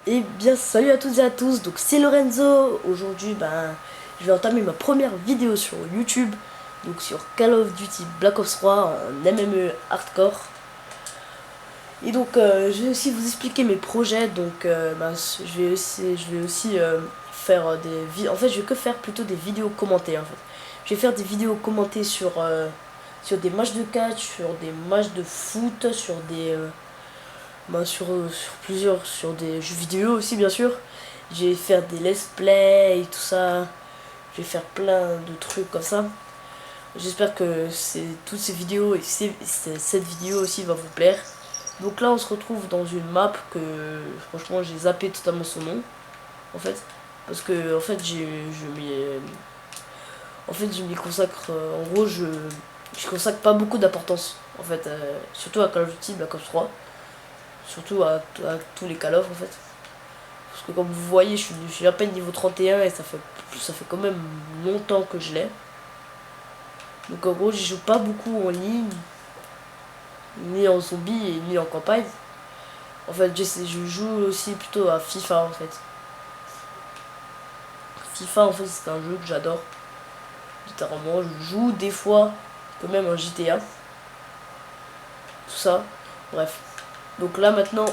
Et bien salut à toutes et à tous, donc c'est Lorenzo. Aujourd'hui je vais entamer ma première vidéo sur YouTube, donc sur Call of Duty Black Ops 3 en MME hardcore. Et donc je vais aussi vous expliquer mes projets, donc je vais aussi faire des vidéos. En fait je vais que faire plutôt des vidéos commentées en fait. Je vais faire des vidéos commentées sur des matchs de catch, sur des matchs de foot, sur sur des jeux vidéo aussi bien sûr. Je vais faire des let's play et tout ça. Je vais faire plein de trucs comme ça. J'espère que toutes ces vidéos et cette vidéo aussi va vous plaire. Donc là on se retrouve dans une map que franchement j'ai zappé totalement son nom en fait. Parce que en fait je m'y consacre en gros je consacre pas beaucoup d'importance en fait, surtout à Call of Duty Black Ops 3. Surtout à tous les Call of en fait. Parce que comme vous voyez, je suis à peine niveau 31 et ça fait quand même longtemps que je l'ai. Donc en gros, j'y joue pas beaucoup en ligne, ni en zombie, ni en campagne. En fait, je joue aussi plutôt à FIFA en fait. FIFA en fait, c'est un jeu que j'adore. Littéralement, je joue des fois, quand même un GTA. Tout ça. Bref. Donc là maintenant,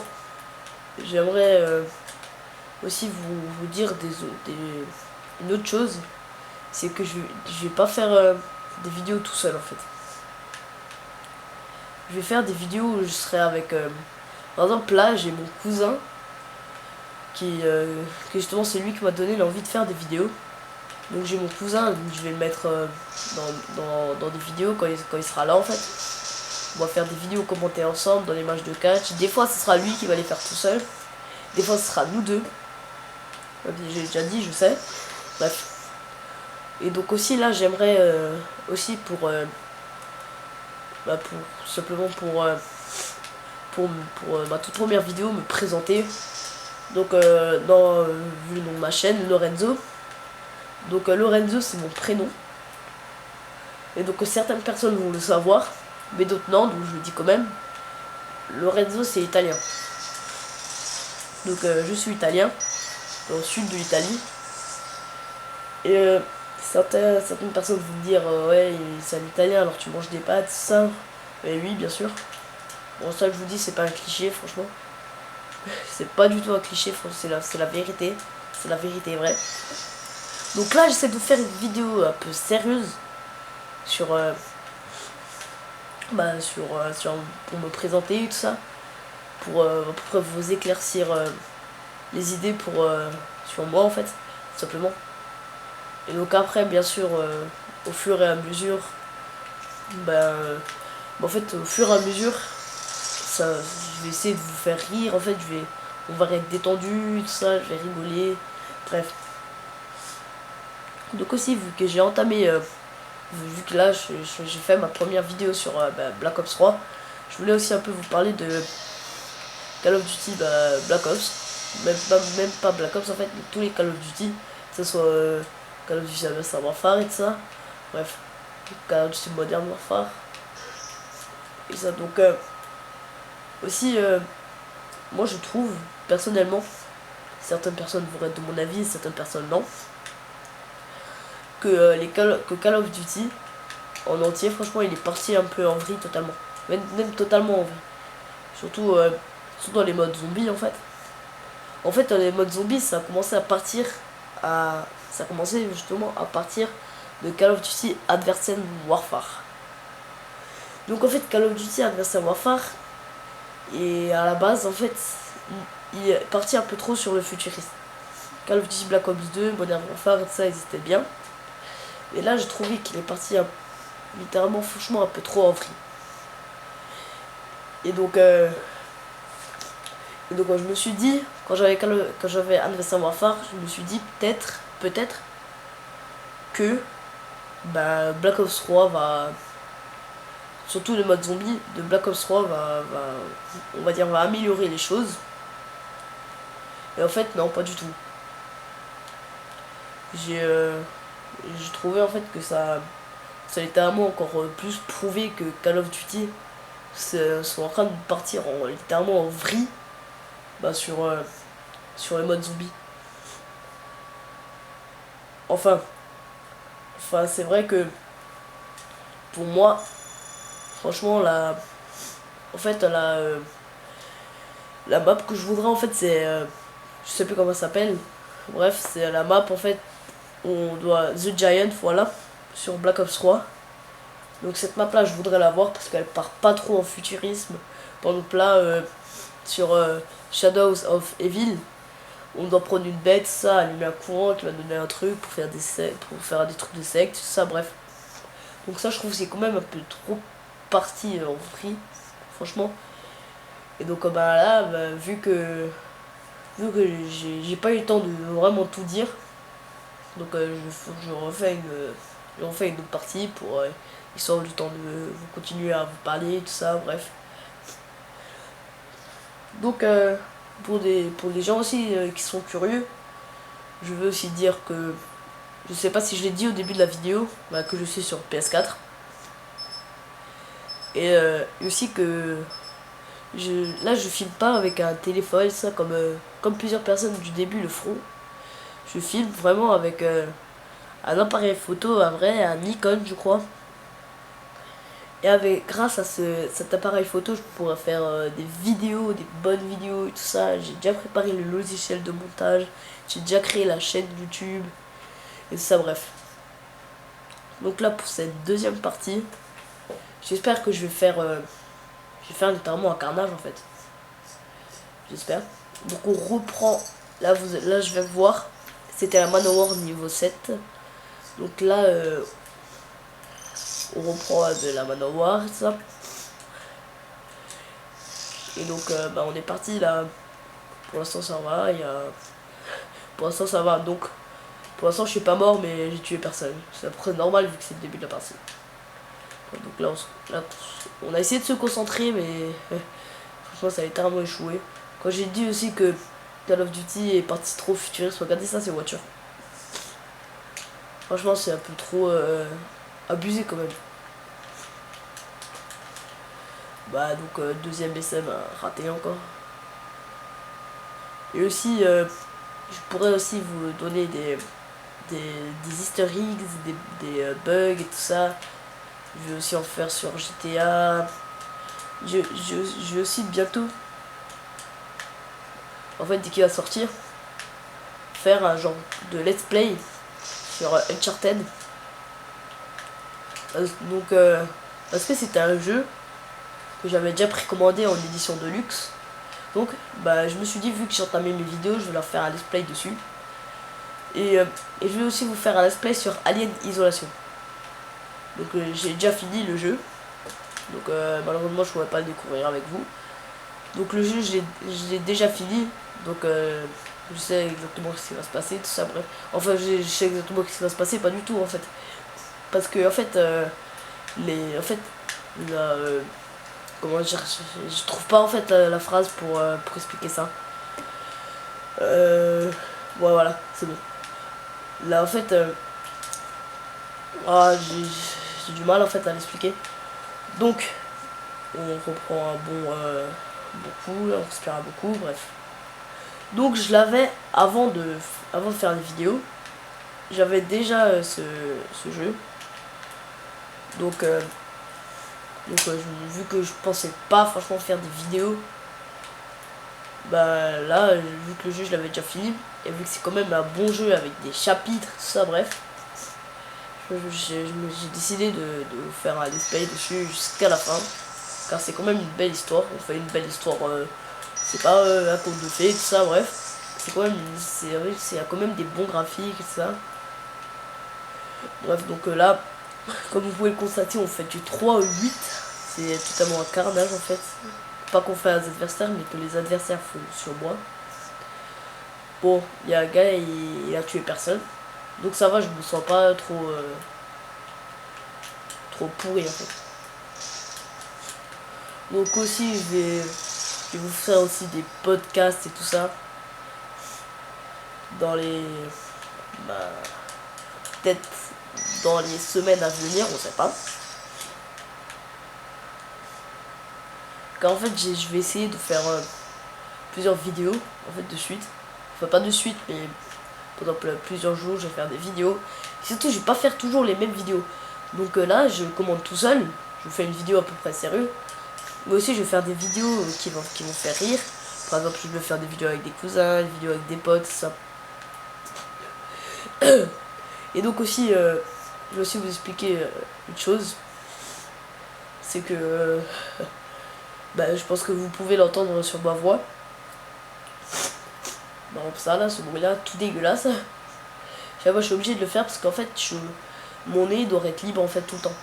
j'aimerais aussi vous dire une autre chose, c'est que je vais pas faire des vidéos tout seul en fait. Je vais faire des vidéos où je serai avec par exemple là j'ai mon cousin qui justement c'est lui qui m'a donné l'envie de faire des vidéos. Donc j'ai mon cousin, donc je vais le mettre dans des vidéos quand il sera là en fait. On va faire des vidéos commentées ensemble dans les matchs de catch. Des fois ce sera lui qui va les faire tout seul, des fois ce sera nous deux. J'ai déjà dit, je sais. Bref. Et donc aussi là j'aimerais aussi pour simplement pour ma toute première vidéo me présenter. Donc vu le nom de ma chaîne, Lorenzo. Donc Lorenzo c'est mon prénom. Et donc certaines personnes vont le savoir, mais d'autres non, donc je le dis quand même. Lorenzo c'est italien. Donc je suis italien, dans le sud de l'Italie. Et certaines personnes vont me dire ouais c'est un italien alors tu manges des pâtes, ça. Et oui bien sûr. Bon ça je vous dis c'est pas un cliché franchement. C'est pas du tout un cliché, c'est la vérité. C'est la vérité vraie. Donc là j'essaie de faire une vidéo un peu sérieuse sur pour me présenter et tout ça. Pour à peu près vous éclaircir les idées sur moi en fait, tout simplement. Et donc après bien sûr au fur et à mesure en fait au fur et à mesure je vais essayer de vous faire rire en fait, on va être détendu, tout ça, je vais rigoler, bref. Donc aussi vu que j'ai entamé vu que là j'ai fait ma première vidéo sur Black Ops 3, je voulais aussi un peu vous parler de Call of Duty Black Ops, même pas Black Ops en fait, mais tous les Call of Duty, que ce soit Call of Duty Advanced Warfare et tout ça, bref, Call of Duty Modern Warfare et ça. Donc aussi moi je trouve personnellement, certaines personnes vont être de mon avis, certaines personnes non, que Call of Duty en entier franchement il est parti un peu en vrille totalement, même totalement en vrille, surtout dans les modes zombies en fait. En fait dans les modes zombies ça a commencé justement à partir de Call of Duty Advanced Warfare. Donc en fait Call of Duty Advanced Warfare, et à la base en fait il est parti un peu trop sur le futuriste. Call of Duty Black Ops 2, Modern Warfare et tout ça, ils étaient bien. Et là j'ai trouvé qu'il est parti littéralement franchement un peu trop en vrille. Et donc je me suis dit, quand j'avais Advanced Warfare, je me suis dit peut-être que Black Ops 3 surtout le mode zombie de Black Ops 3 va améliorer les choses. Et en fait non, pas du tout. J'ai trouvé en fait que ça a littéralement encore plus prouvé que Call of Duty sont en train de partir littéralement en vrille sur les modes zombies. Enfin c'est vrai que pour moi, franchement, en fait la map que je voudrais, en fait, c'est je sais plus comment ça s'appelle. Bref, c'est la map, en fait, où on doit The Giant, voilà, sur Black Ops 3. Donc cette map là, je voudrais la voir parce qu'elle part pas trop en futurisme. Par exemple là, sur Shadows of Evil, on doit prendre une bête, ça, allumer un courant qui va donner un truc pour faire des trucs de secte, tout ça, bref. Donc ça, je trouve que c'est quand même un peu trop parti en free, franchement. Et donc bah là, vu que j'ai pas eu le temps de vraiment tout dire, donc je refais une autre partie pour histoire du temps de vous continuer à vous parler, tout ça, bref. Donc pour les gens aussi qui sont curieux, je veux aussi dire que je sais pas si je l'ai dit au début de la vidéo, bah, que je suis sur PS4. Et aussi que là je filme pas avec un téléphone, ça comme plusieurs personnes du début le feront. Je filme vraiment avec un appareil photo, un vrai, un Nikon je crois. Et grâce à cet appareil photo, je pourrais faire des vidéos, des bonnes vidéos et tout ça. J'ai déjà préparé le logiciel de montage, j'ai déjà créé la chaîne YouTube et tout ça, bref. Donc là pour cette deuxième partie, j'espère que je vais faire littéralement un carnage en fait. J'espère. Donc on reprend, là je vais voir, c'était la Manowar niveau 7. Donc là on reprend de la Manowar et tout ça. Et donc bah, on est parti là. Pour l'instant ça va, pour l'instant ça va, donc pour l'instant je suis pas mort mais j'ai tué personne. C'est à peu près normal vu que c'est le début de la partie. Donc là on a essayé de se concentrer mais franchement ça a littéralement échoué. Quand j'ai dit aussi que Call of Duty est parti trop futuriste, regardez ça, ces voitures. Franchement c'est un peu trop abusé quand même. Bah donc deuxième SM raté encore. Et aussi je pourrais aussi vous donner des easter eggs, des bugs et tout ça. Je vais aussi en faire sur GTA. Je vais aussi bientôt, en fait dès qu'il va sortir, faire un genre de let's play sur Uncharted. Donc parce que c'était un jeu que j'avais déjà précommandé en édition de luxe. Donc bah je me suis dit, vu que j'entamais mes vidéos, je vais leur faire un let's play dessus. Et je vais aussi vous faire un let's play sur Alien Isolation. Donc j'ai déjà fini le jeu. Donc malheureusement je ne pourrais pas le découvrir avec vous. Donc le jeu je l'ai déjà fini. Donc je sais exactement ce qui va se passer, tout ça, bref. Enfin je sais exactement ce qui va se passer, pas du tout en fait. Parce que en fait comment dire, je trouve pas en fait la phrase pour expliquer ça. Ouais, voilà, c'est bon. Là en fait j'ai du mal en fait à l'expliquer. Donc on reprend un bon coup, on respire beaucoup, bref. Donc je l'avais avant de faire les vidéos, j'avais déjà ce jeu. Donc vu que je pensais pas franchement faire des vidéos, bah là vu que le jeu je l'avais déjà fini et vu que c'est quand même un bon jeu avec des chapitres, tout ça, bref, j'ai décidé de faire un let's play dessus jusqu'à la fin, car c'est quand même une belle histoire. On fait une belle histoire, c'est pas un conte de fées, tout ça, bref, c'est quand même c'est quand même des bons graphiques et tout ça. Bref, donc là comme vous pouvez le constater, on fait du 3-8, c'est totalement un carnage en fait. Pas qu'on fait à des adversaires, mais que les adversaires font sur moi. Bon, il y a un gars, il a tué personne. Donc ça va, je me sens pas trop pourri en fait. Donc aussi, je vais vous faire aussi des podcasts et tout ça. Dans les... Bah, peut-être dans les semaines à venir, on sait pas. Car en fait, je vais essayer de faire plusieurs vidéos en fait de suite. enfin pas de suite, mais pendant plusieurs jours, je vais faire des vidéos. Surtout, je vais pas faire toujours les mêmes vidéos. Donc là, je commande tout seul. Je fais une vidéo à peu près sérieuse. Mais aussi, je vais faire des vidéos qui vont faire rire. Par exemple, je vais faire des vidéos avec des cousins, des vidéos avec des potes, ça. Et donc aussi, je vais aussi vous expliquer une chose. C'est que bah, je pense que vous pouvez l'entendre sur ma voix. Par exemple ça là, ce bruit là, tout dégueulasse. Moi je suis obligé de le faire parce qu'en fait mon nez doit être libre en fait tout le temps.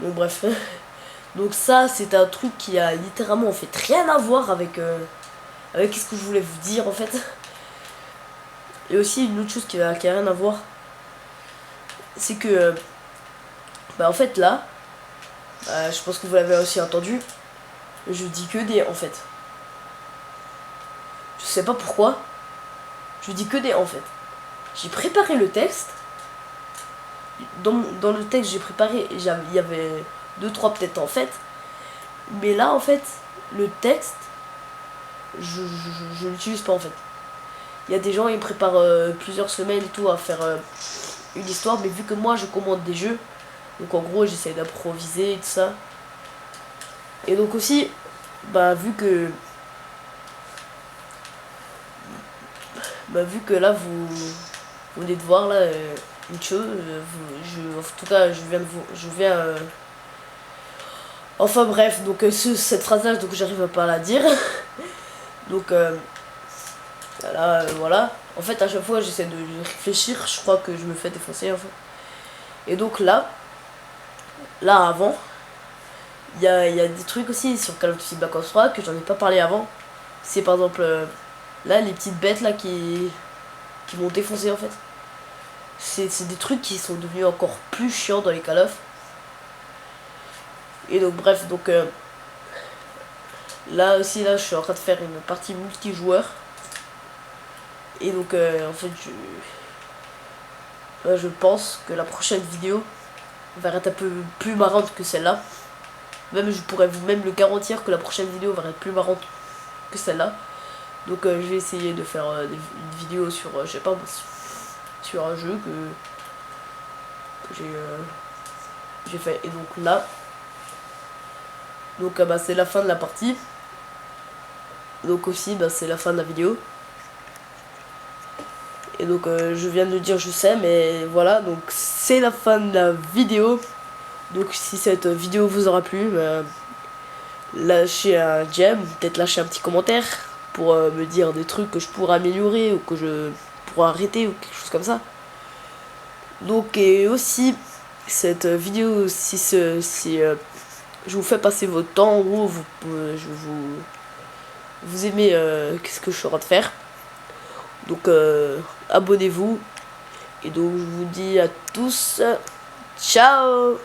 Donc bref. Donc ça c'est un truc qui a littéralement en fait rien à voir avec ce que je voulais vous dire en fait. Et aussi une autre chose qui a rien à voir, c'est que bah en fait là, je pense que vous l'avez aussi entendu, je dis que des en fait. Je sais pas pourquoi, je dis que des en fait. J'ai préparé le texte. Dans le texte j'ai préparé, il y avait 2-3 peut-être en fait. Mais là en fait, le texte, je l'utilise pas en fait. Il y a des gens, ils préparent plusieurs semaines et tout à faire une histoire, mais vu que moi je commande des jeux, donc en gros j'essaie d'improviser et tout ça. Et donc aussi, bah vu que là vous venez de voir là une chose, en tout cas je viens enfin bref, donc cette phrase là, donc j'arrive pas à la dire. Donc là, voilà. En fait, à chaque fois, j'essaie de réfléchir. Je crois que je me fais défoncer, en fait. Et donc là, avant, il y a des trucs aussi sur Call of Duty Black Ops 3 que j'en ai pas parlé avant. C'est par exemple, là, les petites bêtes là qui m'ont défoncé, en fait. C'est des trucs qui sont devenus encore plus chiants dans les Call of. Et donc, bref, donc là aussi, là, je suis en train de faire une partie multijoueur. Et donc en fait je pense que la prochaine vidéo va être un peu plus marrante que celle-là. Même je pourrais vous même le garantir que la prochaine vidéo va être plus marrante que celle-là. Donc je vais essayer de faire une vidéo sur je sais pas, sur un jeu que j'ai fait. Et donc là, donc bah, c'est la fin de la partie. Donc aussi bah, c'est la fin de la vidéo. Et donc je viens de le dire, je sais, mais voilà, donc c'est la fin de la vidéo. Donc si cette vidéo vous aura plu, lâchez un j'aime, peut-être lâchez un petit commentaire pour me dire des trucs que je pourrais améliorer ou que je pourrais arrêter ou quelque chose comme ça. Donc et aussi cette vidéo, si je vous fais passer votre temps ou vous aimez qu'est-ce que je suis en train de faire. Donc abonnez-vous. Et donc je vous dis à tous, ciao.